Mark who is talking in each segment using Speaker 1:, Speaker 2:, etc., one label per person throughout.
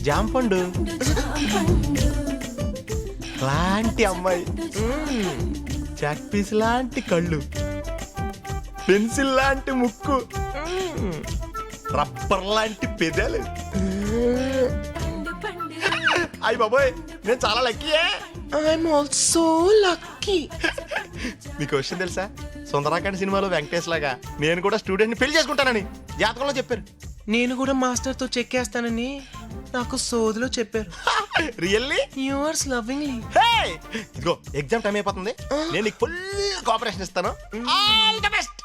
Speaker 1: జాంపండు లాంటి అమ్మాయి, chalk piece లాంటి కళ్ళు, పెన్సిల్ లాంటి ముక్కు, రబ్బర్ లాంటి పెదాలు. అయ్య బాబోయ్, నేను చాలా లక్కీయే.
Speaker 2: I'm also lucky.
Speaker 1: మీకు విషయం తెలుసా, సుందరాకాండ్ సినిమాలో వెంకటేష్ లాగా నేను కూడా స్టూడెంట్ ని పెళ్లి చేసుకుంటానని జాతకంలో చెప్పారు.
Speaker 2: నేను కూడా మాస్టర్ తో చెక్కేస్తానని నాకు సోదిలో చెప్పారు.
Speaker 1: రియల్లీ?
Speaker 2: Yours lovingly.
Speaker 1: ఇదిగో ఎగ్జామ్ టైం అయిపోతుంది, నేను నీకు ఫుల్ కోఆపరేషన్ ఇస్తాను. All the best.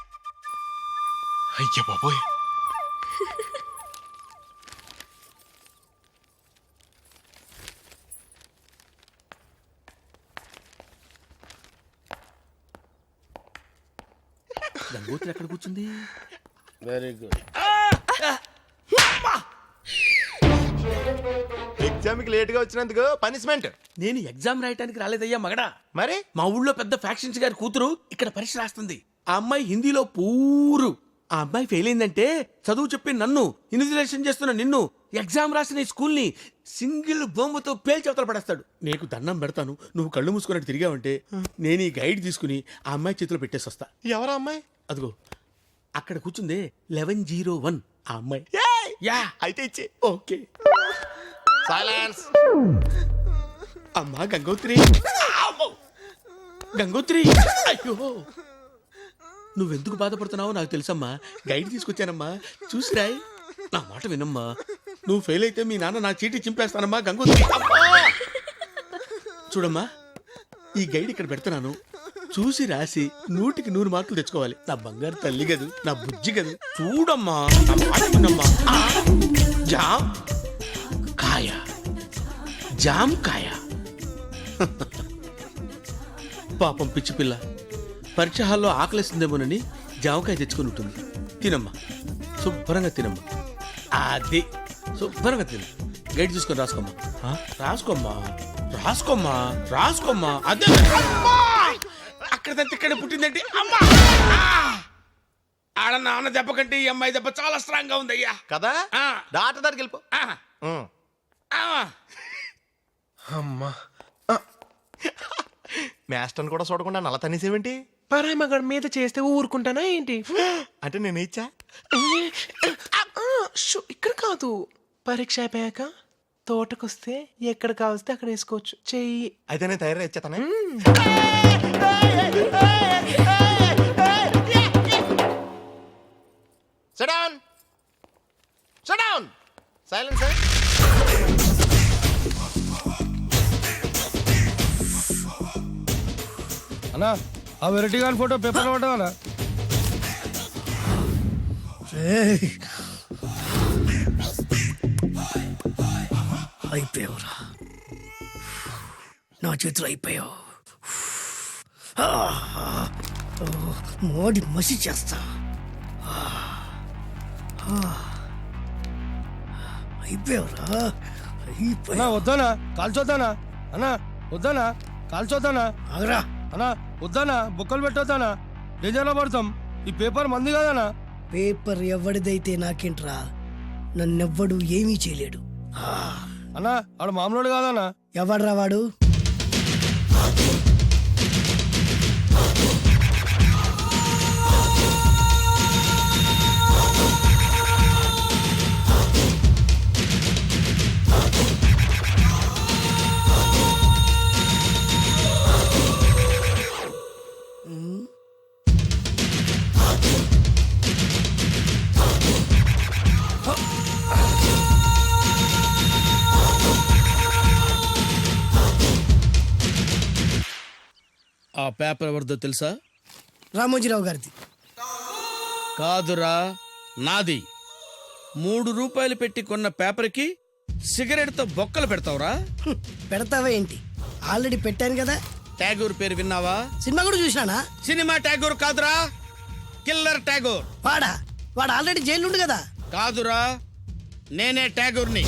Speaker 1: అయ్య బాబోయ్,
Speaker 3: గంగోత్రి ఎక్కడ కూర్చుంది?
Speaker 4: Very good.
Speaker 1: ఎగ్జామ్ కి లేట్ గా వచ్చినందుకు పనిష్మెంట్.
Speaker 3: నేను ఎగ్జామ్ రాయటానికి రాలేదయ్యా మగడా.
Speaker 1: మరి
Speaker 3: మా ఊళ్ళో పెద్ద ఫ్యాక్షన్స్ గారి కూతురు ఇక్కడ పరీక్ష రాస్తుంది. ఆ అమ్మాయి హిందీలో పూరు. ఆ అమ్మాయి ఫెయిల్ అయిందంటే చదువు చెప్పి నన్ను ఇన్విజిలేషన్ చేస్తున్న నిన్ను, ఎగ్జామ్ రాసిన ఈ స్కూల్ ని సింగిల్ బొమ్మతో పేల్చవతల పడేస్తాడు. నీకు దండం పెడతాను, నువ్వు కళ్ళు మూసుకున్నట్టు తిరిగావంటే నేను ఈ గైడ్ తీసుకుని ఆ అమ్మాయి చేతిలో పెట్టేసి వస్తా.
Speaker 1: ఎవరా అమ్మాయి?
Speaker 3: అదిగో అక్కడ కూర్చుందే 1101 ఆ అమ్మాయి. యా
Speaker 1: అయితే ఇచ్చి.
Speaker 3: ఓకే.
Speaker 1: సైలెన్స్.
Speaker 3: అమ్మా గంగోత్రి, గంగోత్రి, అయ్యో నువ్వెందుకు బాధపడుతున్నావో నాకు తెలుసమ్మా. గైడ్ తీసుకొచ్చానమ్మా, చూసిరాయ్. నా మాట వినమ్మా. నువ్వు ఫెయిల్ అయితే మీ నాన్న నా చీటీ చింపేస్తానమ్మా. గంగోత్రి, చూడమ్మా, ఈ గైడ్ ఇక్కడ పెడుతున్నాను, చూసి రాసి 100కి 100 మార్కులు తెచ్చుకోవాలి. నా బంగారు తల్లి గదు, నా బుజ్జి గదు. చూడమ్మా, నా మాట వినమ్మా. జామ్ కాయ, జామ్ కాయ. పాపం పిచ్చి పిల్ల పరీక్ష హాల్లో ఆకలిస్తుందేమోనని జామకాయ తెచ్చుకొని ఉంటుంది. తినమ్మా, శుభ్రంగా తినమ్మా. అది శుభ్రంగా తిను. గైడ్ చూసుకొని రాసుకోమ్మా. రాసుకోమ్మా, రాసుకోమ్మా, రాసుకోమ్మా. అదే అక్కడ ఇక్కడ పుట్టిందంటే అమ్మా. ఆడ నాన్న దెబ్బ కంటే ఈ అమ్మాయి దెబ్బ చాలా స్ట్రాంగ్ గా ఉందయ్యా.
Speaker 1: కదా, డాక్టర్ దగ్గరికి వెళ్ళిపో.
Speaker 2: అమ్మా,
Speaker 1: మాస్టర్ని కూడా చూడకుండా నల్ల తనేసేవేంటి?
Speaker 2: పరాయి మగడి మీద చేస్తే ఊరుకుంటానా ఏంటి?
Speaker 1: అంటే నేను ఇచ్చా.
Speaker 2: ఇక్కడ కాదు, పరీక్ష అయిపోయాక తోటకొస్తే ఎక్కడ కావస్తే అక్కడ వేసుకోవచ్చు. చెయ్యి.
Speaker 1: అయితే నేను తయారు ఇచ్చేతానే. Sit down. Sit down. Silence, sir.
Speaker 4: అన్నా ఆ వెరైటీ గాని ఫోటో పేపర్ పడ్డా.
Speaker 5: అయిపోయావురా, నా చేతులు అయిపోయావు. మోడి మసి చేస్తా. అయిపోయావురా,
Speaker 4: అన్నా వద్దానా కాల్చొద్దానా? అన్నా వద్దానా కాల్చొద్దానా?
Speaker 5: ఆగరా.
Speaker 4: అన్నా వద్దానా, బుక్కలు పెట్టొద్దానా? డేంజర్లో పడతాం. ఈ పేపర్ మంది కాదనా?
Speaker 5: పేపర్ ఎవడిదైతే నాకేంట్రా, నన్నెవ్వడు ఏమీ చేయలేడు.
Speaker 4: అన్నా ఆడు మామూలు కాదనా?
Speaker 5: ఎవడ్రా వాడు?
Speaker 3: ఆ పేపర్ ఎవరిదో తెలుసా?
Speaker 5: రామోజీరావు గారిది.
Speaker 3: కాదురా, నాది. 3 రూపాయలు పెట్టి కొన్న పేపర్కి సిగరెట్తో బొక్కలు పెడతావురా?
Speaker 5: పెడతావా ఏంటి? ఆల్రెడీ పెట్టాను కదా.
Speaker 3: ట్యాగూర్ పేరు విన్నావా?
Speaker 5: సినిమా కూడా చూసినానా?
Speaker 3: సినిమా ట్యాగూర్ కాదురా, కిల్లర్ ట్యాగూర్.
Speaker 5: వాడు ఆల్రెడీ జైలు కదా.
Speaker 3: కాదురా, నేనే ట్యాగూర్ని.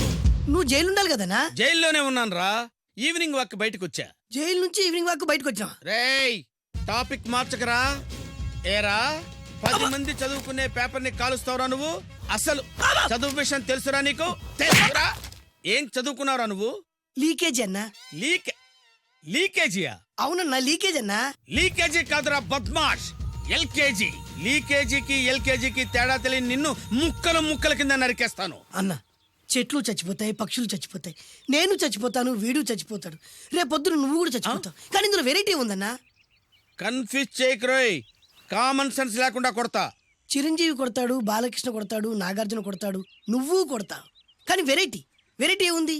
Speaker 5: నువ్వు జైలు ఉండాలి కదనా?
Speaker 3: జైల్లోనే ఉన్నాను రా. ఈవినింగ్ వాక్ బయటకు వచ్చా.
Speaker 5: జైలు నుంచి ఈవినింగ్ వాక్ బయటకు వచ్చా.
Speaker 3: రేయ్, టాపిక్ మార్చకరా. ఏరా, 10 మంది చదువుకునే పేపర్ ని కాలుస్తావురా నువ్వు? అసలు చదువు విషయం తెలుసురా నీకు? తెలుసురా? ఏం చదువుకున్నారా నువ్వు?
Speaker 5: లీకేజ్ అన్నా.
Speaker 3: లీకేజీయా?
Speaker 5: అవునన్నా లీకేజ్ అన్నా.
Speaker 3: లీకేజీ కాదురా బద్మాష్, ఎల్కేజీ. లీకేజీకి ఎల్కేజీకి తేడా తెలియని నిన్ను ముక్కలు ముక్కల కింద నరికేస్తాను.
Speaker 5: అన్న చెట్లు చచ్చిపోతాయి, పక్షులు చచ్చిపోతాయి, నేను చచ్చిపోతాను, వీడు చచ్చిపోతాడు, రేపొద్దున నువ్వు కూడా చచ్చిపోతావు. కానీ ఇందులో వెరైటీ ఉందన్నా.
Speaker 3: కన్ఫ్యూజ్ చేయకురోయ్, కామన్ సెన్స్ లేకుండా కొడతా.
Speaker 5: చిరంజీవి కొడతాడు, బాలకృష్ణ కొడతాడు, నాగార్జున కొడతాడు, నువ్వు కొడతావు. కానీ వెరైటీ ఉంది.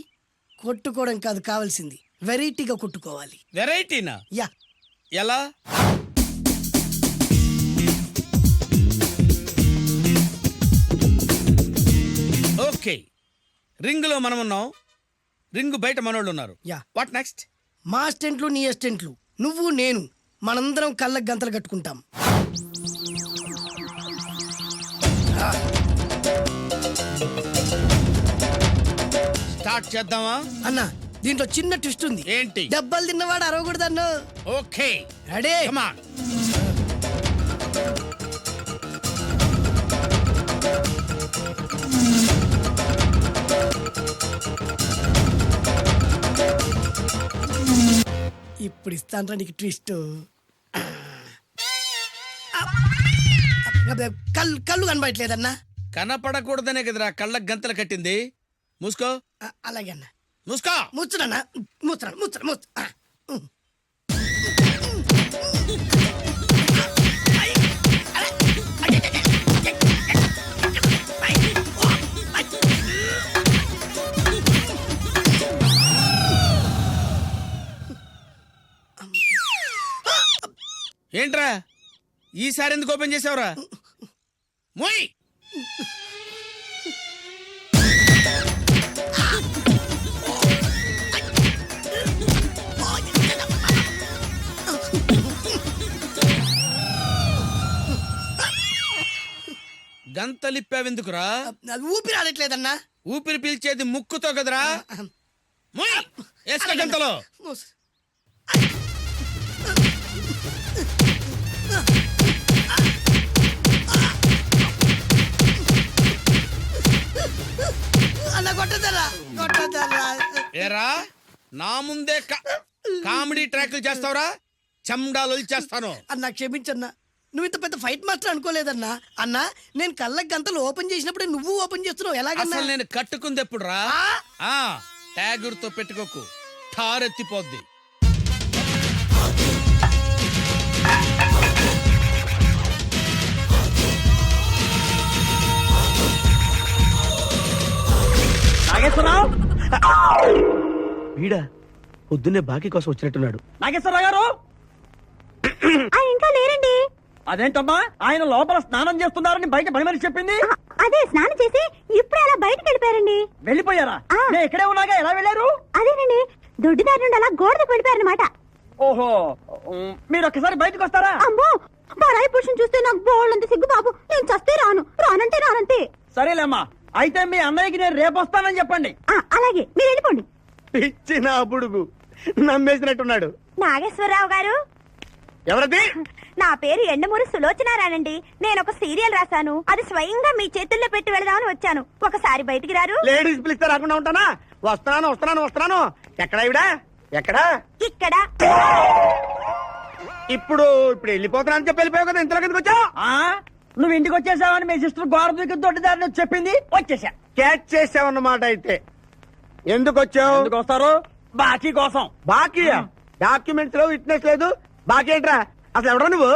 Speaker 5: కొట్టుకోవడం కాదు కావాల్సింది, వెరైటీగా కొట్టుకోవాలి.
Speaker 3: వెరైటీనా?
Speaker 5: యా.
Speaker 3: ఎలా? ఓకే, రింగ్ లో మనం ఉన్నాం, రింగ్ బయట మనోళ్ళు ఉన్నారు.
Speaker 5: యా.
Speaker 3: What next?
Speaker 5: మా అసిస్టెంట్లు, నీ అసిస్టెంట్లు, నువ్వు నేను, మనందరం కళ్ళకు గంతలు కట్టుకుంటాం.
Speaker 3: స్టార్ట్ చేద్దామా?
Speaker 5: అన్న దీంట్లో చిన్న ట్విస్ట్ ఉంది.
Speaker 3: ఏంటి?
Speaker 5: దెబ్బలు తిన్నవాడు అరవకూడదన్ను.
Speaker 3: Okay,
Speaker 5: ready?
Speaker 3: Come on.
Speaker 5: ఇప్పుడు ఇస్తాను నీకు ట్విస్ట్. కళ్ళు కనబడట్లేదన్నా.
Speaker 3: కనపడకూడదనే కదరా కళ్ళకు గంతలు కట్టింది. మూసుకో.
Speaker 5: అలాగే అన్న.
Speaker 3: మూసుకో.
Speaker 5: ముచ్చునన్నా, ముచ్చరా.
Speaker 3: ఏంట్రా ఈసారి ఎందుకు ఓపెన్ చేసావురా? మోయ్. గంతలిప్పావెందుకురా?
Speaker 5: ఊపిరి ఆడట్లేదన్నా.
Speaker 3: ఊపిరి పీల్చేది ముక్కుతో కదరా. మోయ్, వేసుకో గంతలో.
Speaker 5: అన్న కొట్టదరా.
Speaker 3: ఏరా, నా ముందే కామెడీ ట్రాక్లు చేస్తావురా? చమ్డాలు చేస్తాను.
Speaker 5: అన్న క్షమించన్నా, నువ్వు ఇంత పెద్ద ఫైట్ మాస్టర్ అనుకోలేదన్నా. అన్నా నేను కళ్ళకి గంతలు ఓపెన్ చేసినప్పుడే నువ్వు ఓపెన్ చేస్తున్నావు, ఎలాగన్నా?
Speaker 3: అసలు నేను కట్టుకుంది ఎప్పుడు రా? ట్యాగుర్తో పెట్టుకోకు, ఠారెత్తిపోద్ది.
Speaker 6: వీడా పొద్దున్నే బాకీ కోసం వచ్చినట్టున్నాడు.
Speaker 7: నాగేశ్వరరావు గారు
Speaker 8: ఇంకా లేరండి.
Speaker 7: అదేంటమ్మా, ఆయన లోపల స్నానం చేస్తున్నారని బయట పని మనిషి చెప్పింది.
Speaker 8: అదే స్నానం చేసి ఇప్పుడే అలా బయటకు వెళ్ళిపోయారండి.
Speaker 7: వెళ్ళిపోయారా? నేను ఇక్కడే ఉన్నాగా, ఎలా వెళ్ళారు?
Speaker 8: అదేనండి, దొడ్డిదారి నుండి అలా గోడకు వెళ్ళిపోయారనమాట.
Speaker 7: ఓహో, మీరు ఒక్కసారి బయటకు వస్తారా?
Speaker 8: అమ్మో, పరాయి పురుషుని చూస్తే నాకు బోళ్ళంత సిగ్గు బాబు. నేను చస్తే రానంతే.
Speaker 7: సరేలేమ్మా, అయితే మీ అన్నయ్యకి నేను రేపు వస్తానని చెప్పండి.
Speaker 8: అలాగే, మీరు వెళ్ళిపోండి.
Speaker 6: ఇచ్చిన బుడుగు నమ్మేసినట్టున్నాడు.
Speaker 8: నాగేశ్వరరావు గారు,
Speaker 6: ఎవరది?
Speaker 8: నా పేరు ఎండమూరి సులోచనారానండి. నేను ఒక సీరియల్ రాశాను, అది స్వయంగా మీ చేతుల్లో పెట్టి వెళదామని వచ్చాను. ఒకసారి బయటికి రారు?
Speaker 6: లేడీస్ పిలిస్తే రాకుండా ఉంటానా? వస్తున్నాను. ఎక్కడా ఇవిడా? ఎక్కడా?
Speaker 8: ఇక్కడ.
Speaker 6: ఇప్పుడు వెళ్ళిపోతున్నా చెప్పి వెళ్ళిపోయావు కదా, ఇంతలో కిందకి వచ్చావు.
Speaker 7: నువ్వు ఇంటికి వచ్చేసావని మీ సిస్టర్ గోడ దూకి దొడ్డిదారిని చెప్పింది, వచ్చేసా.
Speaker 6: క్యాచ్ చేసావన్నమాట. అయితే ఎందుకు వచ్చావు?
Speaker 7: ఎందుకు వస్తారు? బాకీ కోసం.
Speaker 6: బాకీ? డాక్యుమెంట్స్ లో విట్నెస్ లేదు, బాకీ ఏంట్రా? అసలు ఎవడా నువ్వు?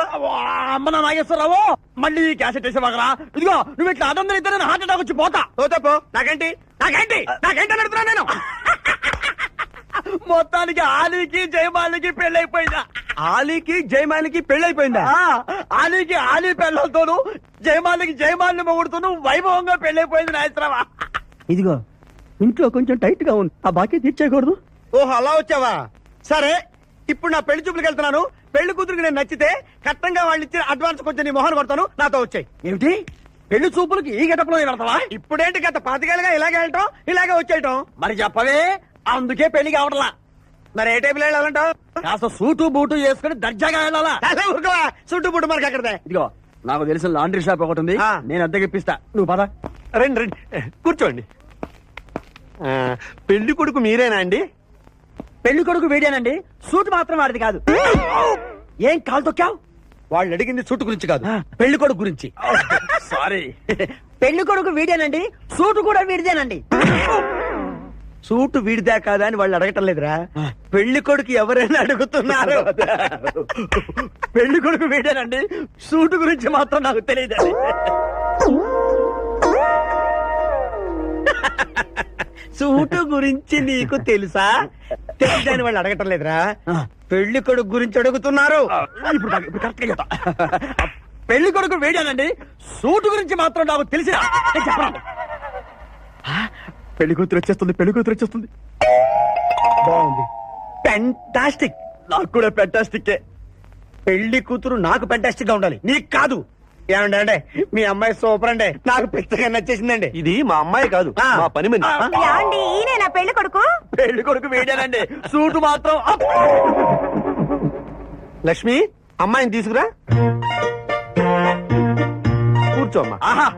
Speaker 7: అమ్మ నా నాగేశ్వరరావు, మళ్ళీ ఈ క్యాసెట్ వేసేవాగరా? ఇదిగో, నువ్వు ఇట్లా అదందరూ ఇద్దరు హార్ట్ అటాక్ వచ్చి పోతా.
Speaker 6: పోతాపో. నాకేంటి అడుగుతున్నా నేను.
Speaker 7: మొత్తానికి ఆలీకి జయమాలికి పెళ్ళైపోయిందా?
Speaker 6: ఆలీకి జయమాలికి పెళ్ళైపోయిందా?
Speaker 7: ఆలీకి ఆలీ పెళ్ళతోను, జయమాలిని మొగుడుతూను వైభవంగా పెళ్ళైపోయింది నాయత్రవా.
Speaker 6: ఇదిగో, ఇంట్లో కొంచెం టైట్ గా ఉంది, ఆ బాకీ తీర్చేయకూడదు. ఓహో, అలా వచ్చావా? సరే, ఇప్పుడు నా పెళ్లి చూపులకు వెళ్తున్నాను. పెళ్లి కూతురికి నేను నచ్చితే కట్టంగా వాళ్ళు ఇచ్చిన అడ్వాన్స్ కొంచెం నీ మొహన్ కొడతాను, నాతో వచ్చాయి.
Speaker 7: ఏమిటి, పెళ్లి చూపులకి ఈ గెటప్లో వెళ్తావా?
Speaker 6: ఇప్పుడేంటి, గత 5 ఏళ్ళుగా ఇలాగే వెళ్ళటం, ఇలాగే వచ్చేయటం.
Speaker 7: మరి చెప్పవే, అందుకే పెళ్లి కావట్లా.
Speaker 6: మరి ఏ టైపులో వెళ్ళాలంటావు?
Speaker 7: కాస్త సూటు బూటు వేసుకుని దర్జాగా వెళ్ళాలా?
Speaker 6: చుట్టూ పుట్టు మనకి అక్కడదే.
Speaker 7: ఇదిగో, నాకు తెలిసిన లాండ్రీ షాప్ ఒకటి ఉంది, నేను అద్దెకి ఇప్పిస్తా, నువ్వు పద.
Speaker 6: రండి కూర్చోండి. పెళ్లి కొడుకు మీరేనా అండి?
Speaker 7: పెళ్లి కొడుకు వీడేనండి, సూట్ మాత్రం వాడిది కాదు. ఏం కాలు తొక్కావు?
Speaker 6: వాళ్ళు అడిగింది సూటు గురించి కాదు,
Speaker 7: పెళ్లి కొడుకు గురించి.
Speaker 6: సారీ.
Speaker 7: పెళ్లి కొడుకు వీడేనండి, సూట్ కూడా వీడిదేనండి.
Speaker 6: సూటు వీడిదా కాదా అని వాళ్ళు అడగటం లేదురా, పెళ్లి కొడుకు ఎవరైనా అడుగుతున్నారు.
Speaker 7: పెళ్లి కొడుకు వీడేనండి, సూట్ గురించి మాత్రం నాకు తెలియదండి.
Speaker 6: సూటు గురించి నీకు తెలుసా? తెలియదని వాళ్ళు అడగటం లేదురా, పెళ్లి కొడుకు గురించి అడుగుతున్నారు.
Speaker 7: ఇప్పుడు కరెక్ట్ గా చెప్తా. పెళ్లి కొడుకు వీడేనండి, సూట్ గురించి మాత్రం నాకు తెలిసిన.
Speaker 6: పెళ్లి కూతురు వచ్చేస్తుంది, పెళ్లి కూతురు వచ్చేస్తుంది. బాగుంది, పెంటాస్టిక్. నాకు కూడా పెంటాస్టిక్. పెళ్లి కూతురు నాకు పెంటాస్టిక్ గా ఉండాలి, నీకు కాదు. ఏమండి అంటే మీ అమ్మాయి సూపర్ అండి, నాకు పెద్దగా నచ్చేసిందండి. ఇది మా అమ్మాయి కాదు, మా పని మని.
Speaker 8: ఏమండి ఈయన నా పెళ్లి కొడుకు?
Speaker 7: పెళ్లి కొడుకు వీడేనండి, సూట్ మాత్రం అప్.
Speaker 6: లక్ష్మి, అమ్మాయిని తీసుకురా, కూర్చోమ్మా.
Speaker 7: ఆహా,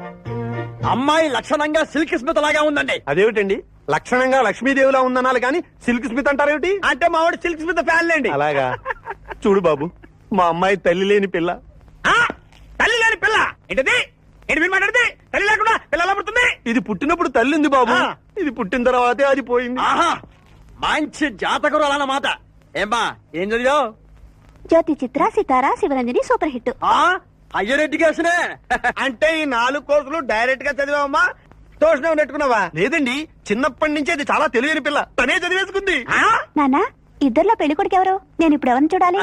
Speaker 7: అమ్మాయి లక్షణంగా సిల్క్ స్మిత్ లాగా ఉందండి.
Speaker 6: అదేమిటండి, లక్షణంగా లక్ష్మీదేవిలా ఉందనాలి కానీ సిల్క్ స్మిత్ అంటారేమిటి?
Speaker 7: అంటే మావాడు సిల్క్ స్మిత్ ఫ్యాన్ లేండి.
Speaker 6: అలాగా? చూడు బాబు, మా అమ్మాయి తల్లి లేని పిల్ల.
Speaker 7: ఆ, తల్లి లేని పిల్ల ఏంటది? ఏంటి మీరు మాట్లాడితే? తల్లి లేకుండా పిల్ల ఎలా పుడుతుంది?
Speaker 6: ఇది పుట్టినప్పుడు తల్లి ఉంది బాబు,
Speaker 7: ఆ.
Speaker 6: ఇది పుట్టిన తర్వాతే అది పోయింది.
Speaker 7: ఆహా, మంచి జాతకురు అన్నమాట. ఏమ్మా, ఏం చదివావు?
Speaker 8: జ్యోతి చిత్ర సితారా శివరంజని సూపర్ హిట్.
Speaker 7: హయ్యర్ ఎడ్యుకేషనే.
Speaker 6: అంటే ఈ 4 కోర్సులు డైరెక్ట్ గా చదివావమ్మా, తోషణం నెట్టుకున్నావా? లేదండి, చిన్నప్పటి నుంచి అది చాలా తెలియని పిల్ల, తనే చదివేసుకుంది.
Speaker 8: నానా ఇద్దర్లో పెళ్లి కొడుకు ఎవరు? నేను ఇప్పుడు ఎవరిని చూడాలి?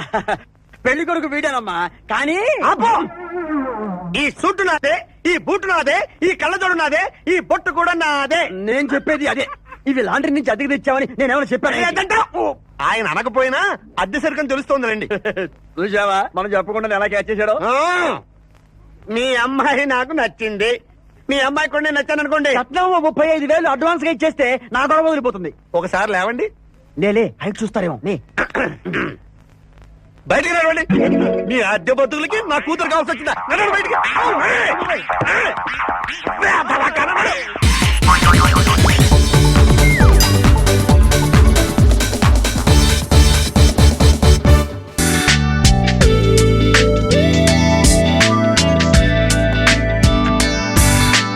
Speaker 7: పెళ్లి కొడుకు వీడానమ్మా, కానీ
Speaker 6: అబ్బో! ఈ సూటు నాదే, ఈ బూటు నాదే, ఈ కళ్ళజోడు నాదే, ఈ బొట్టు కూడా నాదే.
Speaker 7: నేను చెప్పేది అదే. ఇవి లాండ్రీ నుంచి అద్దెకి తెచ్చావని నేనేమైనా చెప్పాను?
Speaker 6: ఆయన అనకపోయినా అద్దె సరికని తెలుస్తోందండి.
Speaker 7: చూసావా, మనం చెప్పకుండా ఎలా క్యాచ్ చేశాడో.
Speaker 6: మీ అమ్మాయి నాకు నచ్చింది, మీ అమ్మాయి కూడా నేను నచ్చాను అనుకోండి.
Speaker 7: రత్నం 35,000 అడ్వాన్స్ గా ఇచ్చేస్తే నా గొడవ వదిలిపోతుంది.
Speaker 6: ఒకసారి లేవండి,
Speaker 7: నేలే హైట్ చూస్తారేమో.
Speaker 6: బయటికి రావండి. మీ అద్దె బతుకులకి నా కూతురు కావాల్సి వచ్చిందా? నడవండి బయటికి.